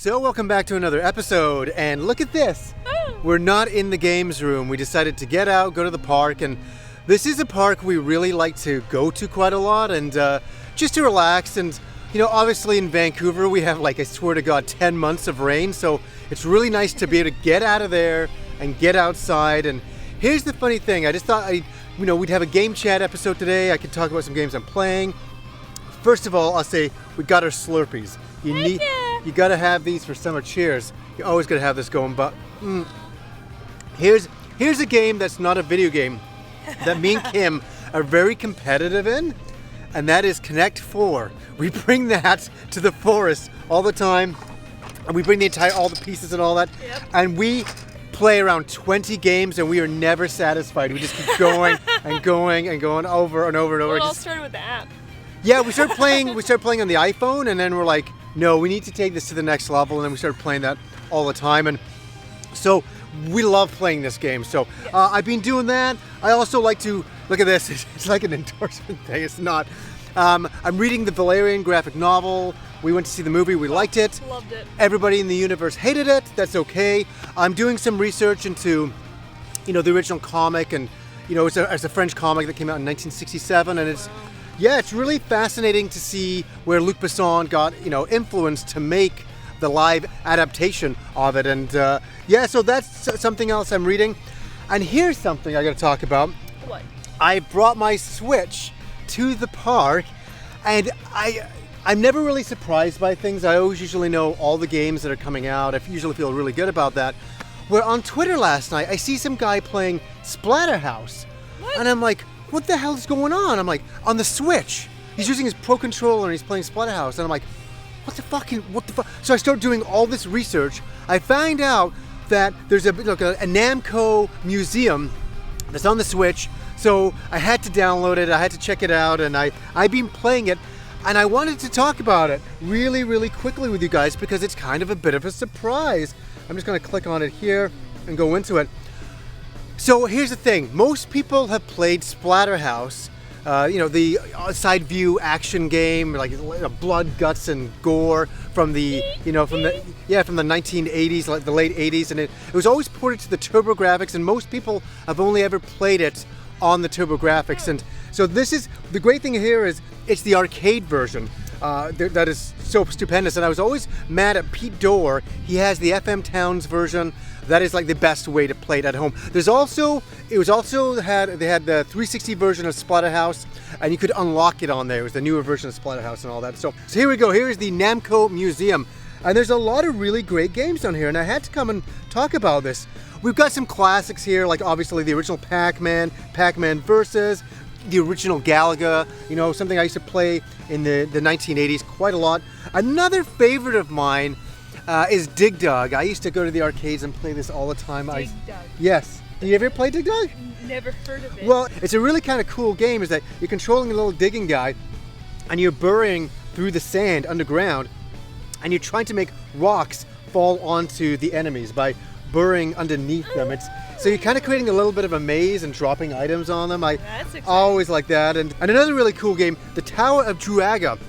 So welcome back to another episode, and look at this. We're not in the games room. We decided to get out, go to the park, and this is a park we really like to go to quite a lot, and just to relax. And you know, obviously in Vancouver we have, like, I swear to God, 10 months of rain, so it's really nice to be able to get out of there and get outside. And here's the funny thing, I just thought we'd have a game chat episode today. I could talk about some games I'm playing. First of all, I'll say we got our Slurpees. You gotta have these for summer cheers. You always gotta have this going. But here's a game that's not a video game that me and Kim are very competitive in, and that is Connect 4. We bring that to the forest all the time, and we bring all the pieces and all that, and we play around 20 games, and we are never satisfied. We just keep going and going and going over and over and over. Well, it all started with the app. Yeah, we started playing on the iPhone, and then we're like, no, we need to take this to the next level, and then we started playing that all the time. And so we love playing this game. So I've been doing that. I also like to, look at this, it's like an endorsement thing, it's not. I'm reading the Balerion graphic novel. We went to see the movie, we liked it. Loved it. Everybody in the universe hated it, that's okay. I'm doing some research into, the original comic, and, it's a French comic that came out in 1967, and it's, it's really fascinating to see where Luc Besson got, influence to make the live adaptation of it. And so that's something else I'm reading. And here's something I got to talk about. What? I brought my Switch to the park, and I'm never really surprised by things. I always usually know all the games that are coming out. I usually feel really good about that. Where on Twitter last night, I see some guy playing Splatterhouse. What? And I'm like, what the hell is going on? I'm like, on the Switch. He's using his Pro Controller and he's playing Splatterhouse. And I'm like, what the fuck? So I start doing all this research. I find out that there's a Namco Museum that's on the Switch. So I had to download it. I had to check it out. And I've been playing it. And I wanted to talk about it really, really quickly with you guys because it's kind of a bit of a surprise. I'm just going to click on it here and go into it. So here's the thing, most people have played Splatterhouse, the side view action game, like blood, guts, and gore from the 1980s, like the late 80s, and it was always ported to the TurboGrafx, and most people have only ever played it on the TurboGrafx. And so this is, the great thing here is, it's the arcade version. That is so stupendous, and I was always mad at Pete Dorr. He has the FM Towns version. That is like the best way to play it at home. They had the 360 version of Splatterhouse, and you could unlock it on there. It was the newer version of Splatterhouse and all that. So here we go. Here is the Namco Museum, and there's a lot of really great games on here, and I had to come and talk about this. We've got some classics here, like obviously the original Pac-Man Versus, the original Galaga, something I used to play in the 1980s quite a lot. Another favorite of mine is Dig Dug. I used to go to the arcades and play this all the time. Dig Dug? Yes. Did you ever play Dig Dug? Never heard of it. Well, it's a really kind of cool game, is that you're controlling a little digging guy and you're burrowing through the sand underground, and you're trying to make rocks fall onto the enemies by burrowing underneath them. So you're kind of creating a little bit of a maze and dropping items on them. That's exciting. Always like that. And another really cool game, the Tower of Druaga.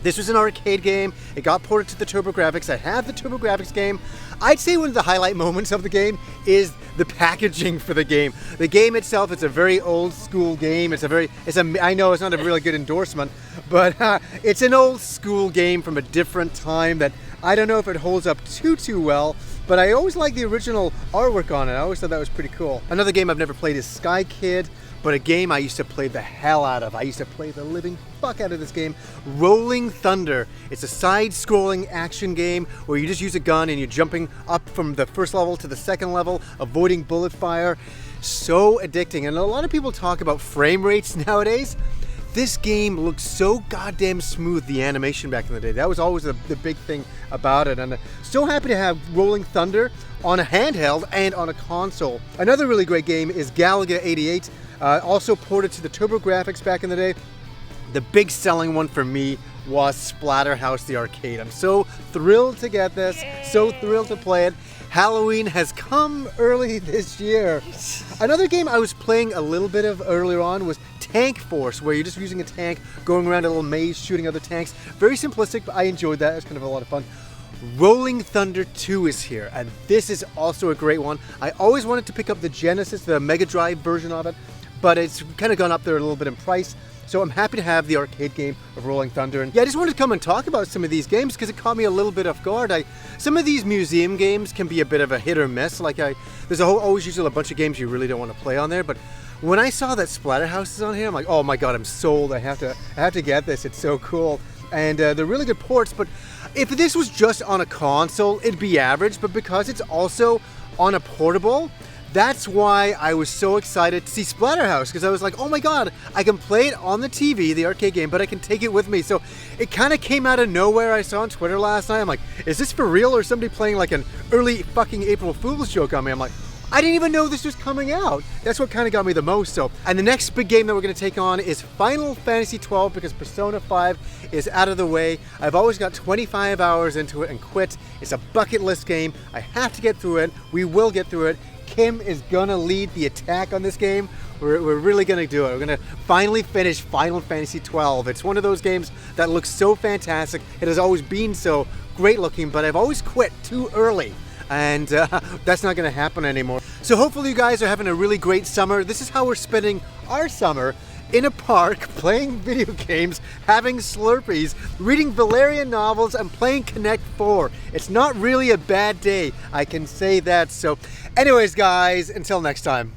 This was an arcade game. It got ported to the TurboGrafx. I have the TurboGrafx game. I'd say one of the highlight moments of the game is the packaging for the game. The game itself, it's a very old school game. I know it's not a really good endorsement, but it's an old school game from a different time that I don't know if it holds up too well, but I always like the original artwork on it. I always thought that was pretty cool. Another game I've never played is Sky Kid, but a game I used to play the hell out of. I used to play the living fuck out of this game, Rolling Thunder. It's a side-scrolling action game where you just use a gun and you're jumping up from the first level to the second level, avoiding bullet fire. So addicting, and a lot of people talk about frame rates nowadays. This game looks so goddamn smooth, the animation back in the day. That was always the big thing about it, and so happy to have Rolling Thunder on a handheld and on a console. Another really great game is Galaga 88, also ported to the TurboGrafx back in the day. The big selling one for me was Splatterhouse the arcade. I'm so thrilled to get this, so thrilled to play it. Halloween has come early this year. Another game I was playing a little bit of earlier on was Tank Force, where you're just using a tank, going around a little maze, shooting other tanks. Very simplistic, but I enjoyed that. It was kind of a lot of fun. Rolling Thunder 2 is here, and this is also a great one. I always wanted to pick up the Genesis, the Mega Drive version of it, but it's kind of gone up there a little bit in price. So I'm happy to have the arcade game of Rolling Thunder. And yeah, I just wanted to come and talk about some of these games because it caught me a little bit off guard. Some of these museum games can be a bit of a hit or miss. There's always usually a bunch of games you really don't want to play on there, but when I saw that Splatterhouse is on here, I'm like, oh my god, I'm sold. I have to get this. It's so cool. And they're really good ports, but if this was just on a console, it'd be average, but because it's also on a portable, that's why I was so excited to see Splatterhouse, because I was like, oh my god, I can play it on the TV, the arcade game, but I can take it with me. So it kind of came out of nowhere. I saw on Twitter last night, I'm like, is this for real or somebody playing like an early fucking April Fool's joke on me? I'm like, I didn't even know this was coming out. That's what kind of got me the most. So, and the next big game that we're going to take on is Final Fantasy 12 because Persona 5 is out of the way. I've always got 25 hours into it and quit. It's a bucket list game. I have to get through it. We will get through it. Kim is gonna lead the attack on this game. We're really gonna do it. We're gonna finally finish Final Fantasy 12. It's one of those games that looks so fantastic. It has always been so great looking, but I've always quit too early. And that's not going to happen anymore. So hopefully you guys are having a really great summer. This is how we're spending our summer, in a park, playing video games, having Slurpees, reading Balerion novels, and playing Connect 4. It's not really a bad day, I can say that. So anyways guys, until next time.